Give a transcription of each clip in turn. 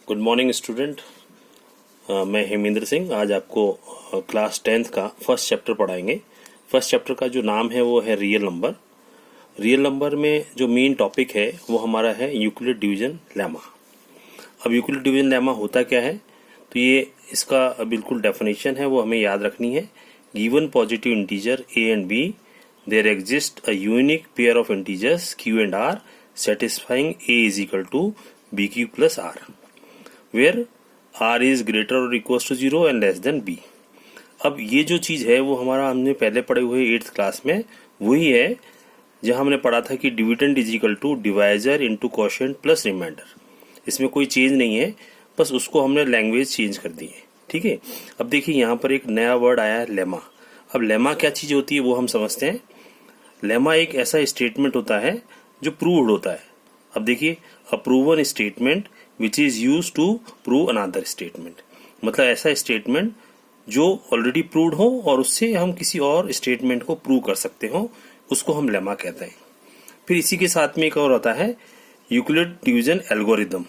Good morning student. मैं हेमेंद्र सिंह आज आपको क्लास 10th का फर्स्ट चैप्टर पढ़ाएंगे। फर्स्ट चैप्टर का जो नाम है वो है रियल नंबर। रियल नंबर में जो मेन टॉपिक है वो हमारा है यूक्लिड डिवीजन लेमा। अब यूक्लिड डिवीजन लेमा होता क्या है, तो ये इसका बिल्कुल डेफिनेशन है वो हमें याद रखनी है। Given positive integer a and b, there exist a unique pair of integers q and r satisfying a is equal to bq plus r, where r is greater or equals to 0 and less than b। अब ये जो चीज है वो हमारा हमने पहले पढ़े हुए 8th क्लास में वही है जहां हमने पढ़ा था कि dividend is equal to divisor into quotient plus remainder. इसमें कोई चेंज नहीं है, बस उसको हमने लैंग्वेज चेंज कर दी है। ठीक है, अब देखिए यहाँ पर एक नया वर्ड आया है लेमा। अब लेमा क्या चीज होती है वो हम समझते हैं। लेमा एक ऐसा स्टेटमेंट होता है जो प्रूव्ड होता है। अब देखिए, a proven statement which is use to prove another statement, मतलब ऐसा स्टेटमेंट जो ऑलरेडी प्रूव्ड हो और उससे हम किसी और स्टेटमेंट को प्रूव कर सकते हो, उसको हम लेमा कहते हैं। फिर इसी के साथ में एक और होता है यूक्लिड डिवीजन एल्गोरिदम।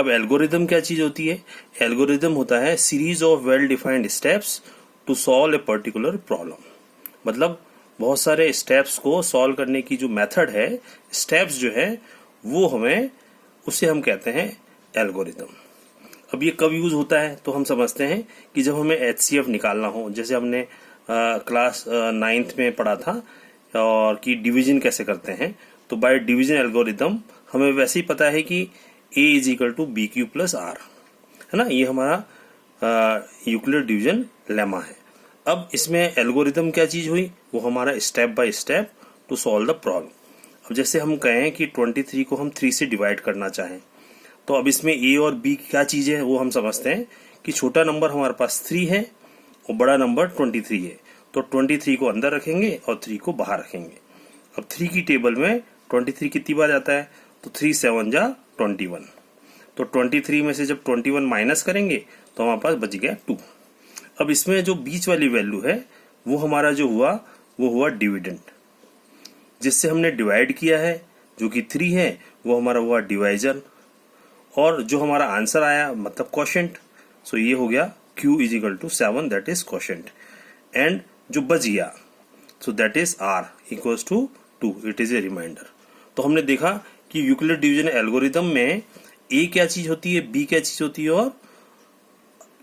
अब एल्गोरिदम क्या चीज होती है? एल्गोरिदम होता है series of well defined steps to solve a particular problem. मतलब बहुत सारे स्टेप्स को सॉल्व करने की जो मेथड है, स्टेप्स जो है वो हमें, उसे हम कहते हैं एल्गोरिदम। अब ये कब यूज होता है तो हम समझते हैं कि जब हमें HCF निकालना हो, जैसे हमने क्लास 9th में पढ़ा था और कि डिवीजन कैसे करते हैं। तो बाय डिवीजन एल्गोरिदम हमें वैसे ही पता है कि a is equal to BQ plus R, है ना। ये हमारा यूक्लिड डिवीजन लेमा है। अब इसमें एल्गोरिदम क्या चीज हुई, वो हमारा step by step to solve the problem. अब जैसे हम कहें कि 23 को हम 3 से डिवाइड करना चाहें, तो अब इसमें a और b क्या चीज है वो हम समझते हैं कि छोटा नंबर हमारे पास 3 है और बड़ा नंबर 23 है। तो 23 को अंदर रखेंगे और 3 को बाहर रखेंगे। अब 3 की टेबल में 23 कितनी बार आता है, तो 3 7 जा 21। तो 23 में से जब 21 माइनस करेंगे तो हमारे पास बच गया 2। अब इसमें जो बीच वाली वैल्यू है वो हमारा जो हुआ वो हुआ डिविडेंड, जिससे हमने डिवाइड किया है जो कि 3 है, वो हमारा हुआ डिवाइजर। और जो हमारा आंसर आया मतलब क्वोशिएंट, सो ये हो गया Q is equal to 7, that is quotient. And जो बच गया so that is R equals to 2, it is a remainder. तो हमने देखा कि यूक्लिड डिवीजन एल्गोरिदम में A क्या चीज होती है, B क्या चीज होती है और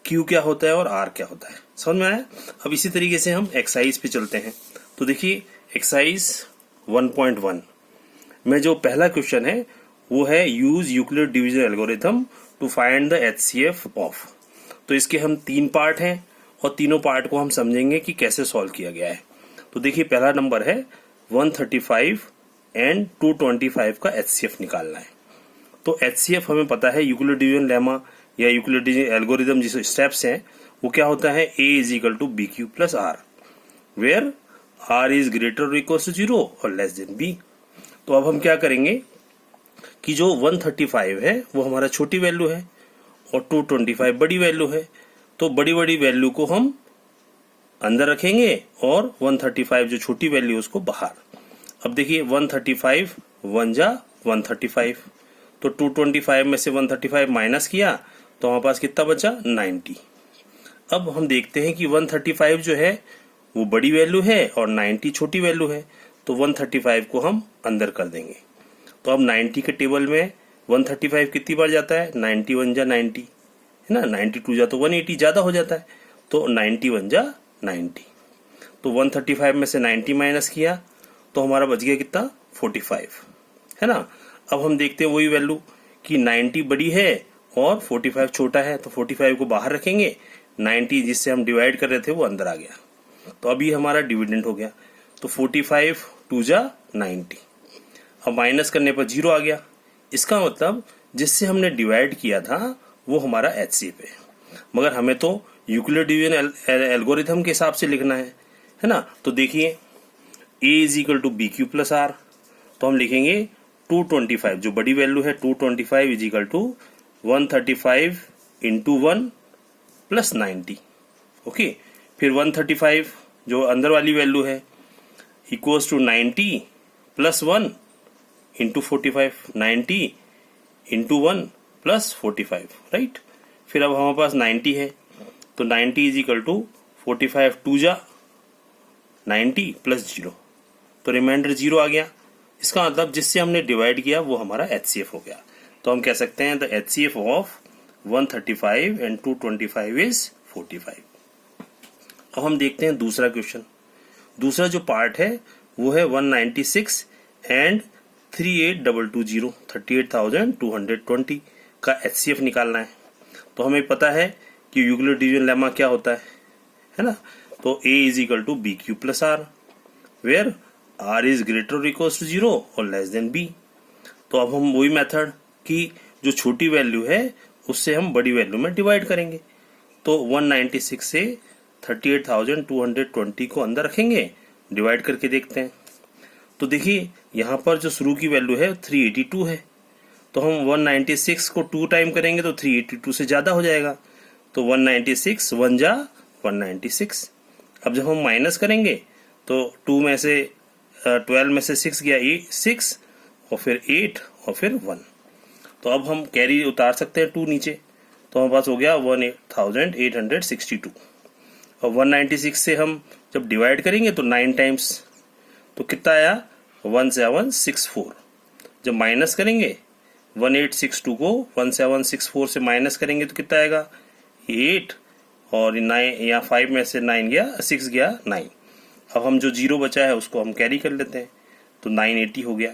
Q क्या होता है और R क्या होता है। समझ में आया? अब इसी तरीके से हम एक्सरसाइज पे चलते हैं। तो देखिए एक्सरसाइज 1.1 में जो पहला क्वेश्चन है वो है use Euclid division algorithm to find the HCF of. तो इसके हम 3 पार्ट हैं और तीनों पार्ट को हम समझेंगे कि कैसे सॉल्व किया गया है। तो देखिए पहला नंबर है 135 एंड 225 का HCF निकालना है। तो HCF हमें पता है यूक्लिड डिवीजन लेमा या यूक्लिड डिवीजन एल्गोरिथम जिस स्टेप्स हैं वो क्या होता है, a is equal to BQ plus R, where R is greater और इक्वल टू 0 और लेस देन B। तो अब हम क्या करेंगे कि जो 135 है वो हमारा छोटी वैल्यू है और 225 बड़ी वैल्यू है। तो बड़ी बड़ी वैल्यू को हम अंदर रखेंगे और 135 जो छोटी वैल्यू है उसको बाहर। अब देखिए 135 1 जा 135, तो 225 में से 135 माइनस किया तो हमारे पास कितना बचा 90। अब हम देखते हैं कि 135 जो है वो बड़ी वैल्यू है और 90 छोटी वैल्यू है, तो 135 को हम अंदर कर देंगे। तो अब 90 के टेबल में 135 कितनी बार जाता है, 91 जा 90, है ना। 92 जा तो 180 ज्यादा हो जाता है, तो 91 जा 90। तो 135 में से 90 माइनस किया तो हमारा बच गया कितना 45, है ना। अब हम देखते हैं वही वैल्यू कि 90 बड़ी है और 45 छोटा है, तो 45 को बाहर रखेंगे, 90 जिससे हम डिवाइड कर रहे थे वो अंदर आ गया। तो अभी हमारा डिविडेंड हो गया। तो 45 2 जा 90, अब माइनस करने पर 0 आ गया। इसका मतलब जिससे हमने डिवाइड किया था वो हमारा HCF है, मगर हमें तो यूक्लिड डिवीजन एल्गोरिथम के हिसाब से लिखना है ना। तो देखिए a is equal to BQ plus R, तो हम लिखेंगे 225 जो बड़ी वैल्यू है 225 is equal to 135 into 1 plus 90। Okay, फिर 135 जो अंदर वाली वैल्यू है equals to 90 plus 1 into 45, 90 into 1 plus 45, right. फिर अब हमारे पास 90 है, तो 90 इज इक्वल टू 45 टू जा 90 प्लस 0, तो रिमाइंडर 0 आ गया। इसका मतलब जिससे हमने डिवाइड किया वो हमारा HCF हो गया। तो हम कह सकते हैं the HCF of 135 and 225 is 45। अब हम देखते हैं दूसरा क्वेश्चन। दूसरा जो पार्ट है वो है 196 एंड 38220, 38,220 का HCF निकालना है। तो हमें पता है कि यूक्लिड डिवीजन लेमा क्या होता है ना। तो A is equal to B Q plus R, where R is greater equal to 0 और लेस देन B। तो अब हम वही मेथड की जो छोटी वैल्यू है उससे हम बड़ी वैल्यू में डिवाइड करेंगे। तो 196 से 38,220 को अंदर रखेंगे, डिवाइड करके देखते हैं। तो देखिए यहाँ पर जो शुरू की वैल्यू है 382 है, तो हम 196 को 2 टाइम करेंगे तो 382 से ज्यादा हो जाएगा। तो 196 1 जा 196। अब जब हम माइनस करेंगे तो 2 में से 12 में से 6 गया 6 और फिर 8 और फिर 1। तो अब हम कैरी उतार सकते हैं 2 नीचे, तो हमारे पास हो गया 1862। और 196 से हम जब डिवाइड करेंगे तो 9 टाइम्स, तो कितना आया 1764। जब माइनस करेंगे 1862 को 1764 से माइनस करेंगे तो कितना आएगा 8 और 9, यहाँ 5 में से 9 गया 6 गया 9। अब हम जो 0 बचा है उसको हम कैरी कर लेते हैं, तो 980 हो गया।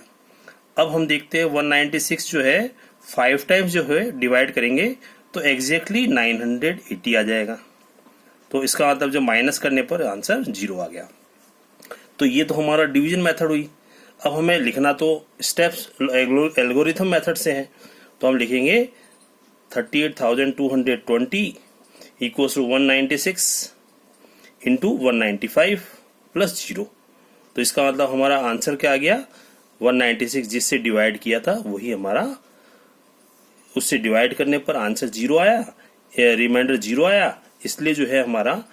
अब हम देखते हैं 196 जो है 5 टाइम्स जो है डिवाइड करेंगे तो एग्जैक्टली 980 आ जाएगा। तो इसका मतलब जब माइनस करने पर आंसर 0 आ गया। तो ये तो हमारा डिवीजन मेथड हुई। अब हमें लिखना तो स्टेप्स एल्गोरिथम मेथड से है, तो हम लिखेंगे 38,220 इक्वल्स टू 196 इंटू 195 प्लस 0। तो इसका मतलब हमारा आंसर क्या आ गया 196 जिससे डिवाइड किया था वही हमारा, उससे डिवाइड करने पर आंसर 0 आया, रिमाइंडर 0 आया, इसलिए जो है हमारा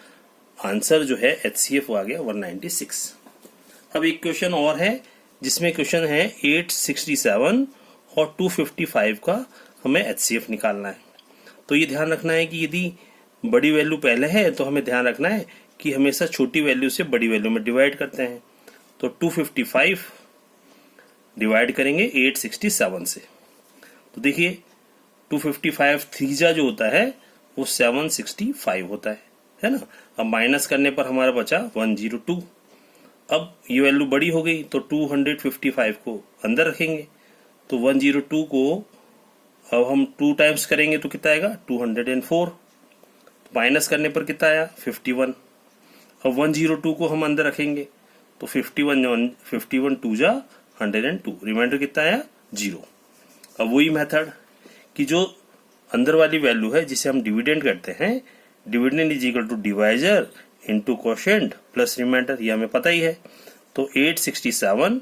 आंसर जो है HCF आ गया 196। अब एक क्वेश्चन और है जिसमें क्वेश्चन है 867 और 255 का हमें HCF निकालना है। तो ये ध्यान रखना है कि यदि बड़ी वैल्यू पहले है तो हमें ध्यान रखना है कि हमेशा छोटी वैल्यू से बड़ी वैल्यू में डिवाइड करते हैं। तो 255 डिवाइड करेंगे 867 से, तो देखिए 255 थ्रीजा जो होता है वो 765 होता है ना। अब माइनस करने पर हमारा बचा 102। अब ये वैल्यू बड़ी हो गई तो 255 को अंदर रखेंगे, तो 102 को अब हम 2 टाइम्स करेंगे तो कितना आएगा 204। माइनस करने पर कितना आया 51। अब 102 को हम अंदर रखेंगे तो 51 2 जा 102, रिमाइंडर कितना आया 0। अब वही मेथड कि जो अंदर वाली वैल्यू है जिसे हम डिविडेंड करते हैं, dividend is equal to divisor into quotient plus remainder, ये हमें पता ही है। तो 867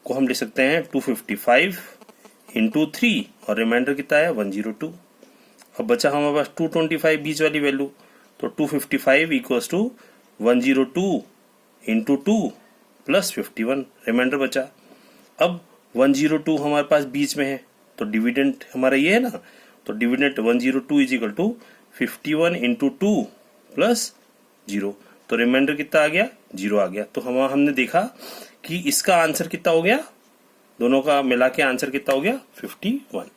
को हम लिख सकते हैं 255 इंटू 3 और रिमाइंडर कितना है 102। अब बचा हमारे पास 225 बीच वाली वैल्यू, तो 255 equals to 102 into 2 plus 51, remainder बचा। अब 102 हमारे पास बीच में है तो डिविडेंड हमारा ये है ना, तो dividend 102 is equal to 51 into 2 plus 0, तो रिमाइंडर कितना आ गया 0 आ गया। तो हमने देखा कि इसका आंसर कितना हो गया, दोनों का मिला के आंसर कितना हो गया 51।